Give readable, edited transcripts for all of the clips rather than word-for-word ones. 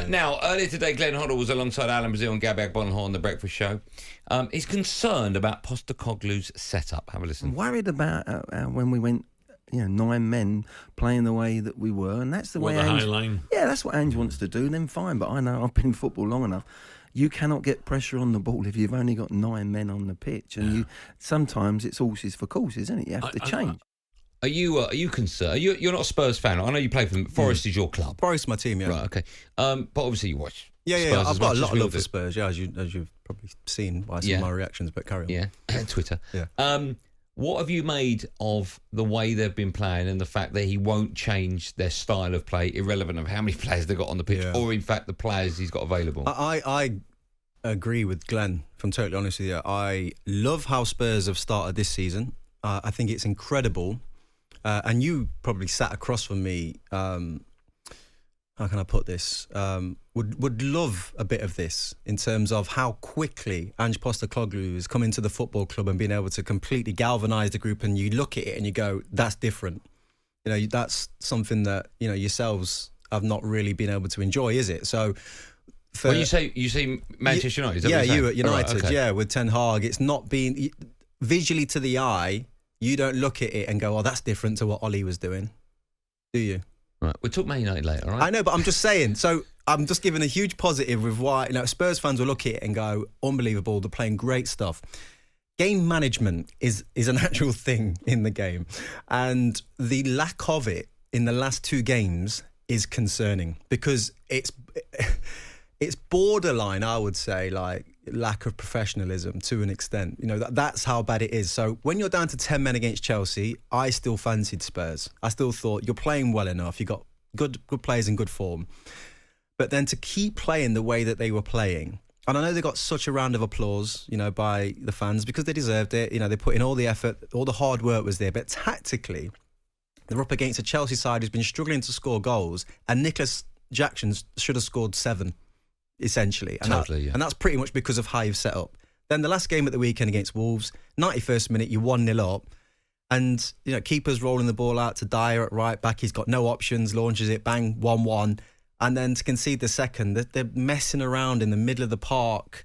Now, earlier today, Glenn Hoddle was alongside Alan Brazil and Gabby Agbonlahor on The Breakfast Show. He's concerned about Postecoglou's setup. Have a listen. I'm worried about when we went, 9 men playing the way that we were, and that's the way the Ange... high line. Yeah, that's what Ange wants to do, then fine. But I know I've been in football long enough. You cannot get pressure on the ball if you've only got 9 men on the pitch, and sometimes it's horses for courses, isn't it? You have to change. Are you concerned? You're not a Spurs fan. I know you play for them. Forest is your club. Forest is my team, yeah. Right, okay. But obviously you watch Spurs. I've got a lot of love for Spurs, as you've probably seen by some of my reactions, but carry on. Yeah, Twitter. Yeah. What have you made of the way they've been playing and the fact that he won't change their style of play, irrelevant of how many players they've got on the pitch, or in fact the players he's got available? I agree with Glenn, if I'm totally honest with you. I love how Spurs have started this season. I think it's incredible. And you probably sat across from me, how can I put this? Would love a bit of this in terms of how quickly Ange Postecoglou has come into the football club and been able to completely galvanise the group, and you look at it and you go, that's different. That's something that, yourselves have not really been able to enjoy, is it? So... When you say Manchester United, is that what you're you at United, right, okay. with Ten Hag, it's not been... Visually to the eye, you don't look at it and go, oh, that's different to what Ollie was doing, do you? Right, we'll talk Man United later, all right? I know, but I'm just saying. So I'm just giving a huge positive with why Spurs fans will look at it and go, unbelievable, they're playing great stuff. Game management is an actual thing in the game, and the lack of it in the last 2 games is concerning because it's borderline, I would say, like lack of professionalism to an extent. That's how bad it is. So when you're down to 10 men against Chelsea, I still fancied Spurs. I still thought you're playing well enough. You got good players in good form. But then to keep playing the way that they were playing, and I know they got such a round of applause, by the fans because they deserved it. They put in all the effort, all the hard work was there. But tactically, they're up against a Chelsea side who's been struggling to score goals, and Nicholas Jackson should have scored 7. Essentially. And and that's pretty much because of how you've set up. Then the last game at the weekend against Wolves, 91st minute, you're 1-0 up. And, keeper's rolling the ball out to Dyer at right back. He's got no options, launches it, bang, 1-1. And then to concede the second, they're messing around in the middle of the park.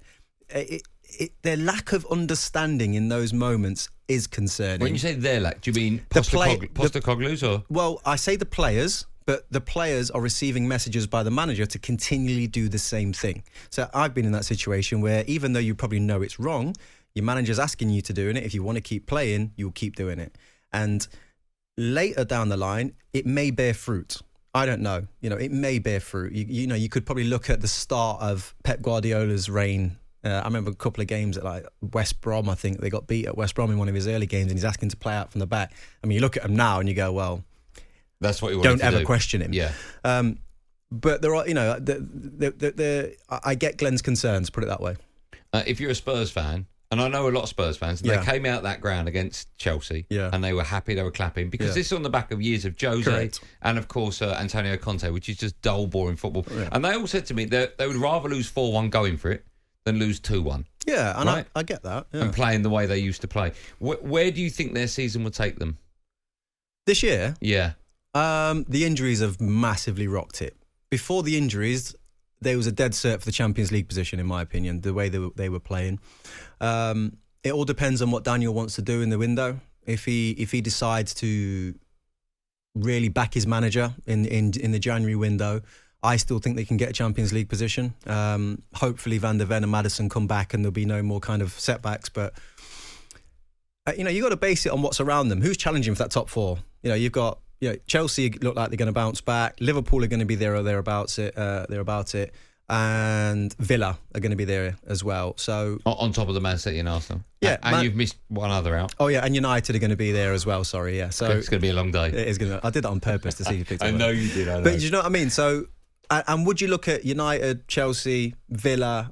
Their lack of understanding in those moments is concerning. When you say their lack, do you mean Postecoglou's or? Well, I say the players. But the players are receiving messages by the manager to continually do the same thing. So I've been in that situation where even though you probably know it's wrong, your manager's asking you to do it. If you want to keep playing, you'll keep doing it. And later down the line, it may bear fruit. I don't know. It may bear fruit. You could probably look at the start of Pep Guardiola's reign. I remember a couple of games at West Brom. I think they got beat at West Brom in one of his early games, and he's asking to play out from the back. I mean, you look at him now and you go, well... That's what you want to do. Don't ever question him. Yeah. But there are, I get Glenn's concerns, put it that way. If you're a Spurs fan, and I know a lot of Spurs fans, they came out that ground against Chelsea and they were happy, they were clapping, because this is on the back of years of Jose and, of course, Antonio Conte, which is just dull, boring football. Yeah. And they all said to me that they would rather lose 4-1 going for it than lose 2-1. Yeah, and right? I get that. Yeah. And playing the way they used to play. Where do you think their season would take them? This year? Yeah. The injuries have massively rocked it. Before the injuries, there was a dead cert for the Champions League position, in my opinion, the way they were playing. It all depends on what Daniel wants to do in the window. If he decides to really back his manager in the January window, I still think they can get a Champions League position. Hopefully Van der Ven and Maddison come back and there'll be no more kind of setbacks. But, you got to base it on what's around them. Who's challenging for that top 4? You've got... Chelsea look like they're going to bounce back. Liverpool are going to be there or thereabouts it. And Villa are going to be there as well. So on top of the Man City and Arsenal. Yeah, and you've missed one other out. Oh yeah, and United are going to be there as well. Sorry, yeah. So it's going to be a long day. It is going to. I did that on purpose to see if you picked it up. I know you did. I know. But you know what I mean. So, and would you look at United, Chelsea, Villa?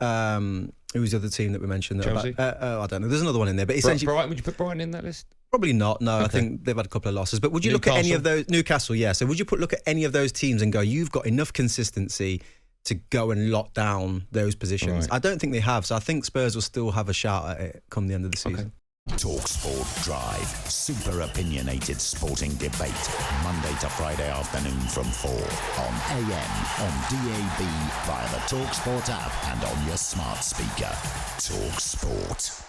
Who was the other team that we mentioned? Chelsea? I don't know. There's another one in there, but essentially, Brighton. Would you put Brighton in that list? Probably not. No, okay. I think they've had a couple of losses. But would you look at any of those? Newcastle, yeah. So would you look at any of those teams and go, you've got enough consistency to go and lock down those positions? Right. I don't think they have. So I think Spurs will still have a shout at it come the end of the season. Okay. talkSPORT Drive. Super opinionated sporting debate. Monday to Friday afternoon from 4 on AM, on DAB, via the talkSPORT app and on your smart speaker. talkSPORT.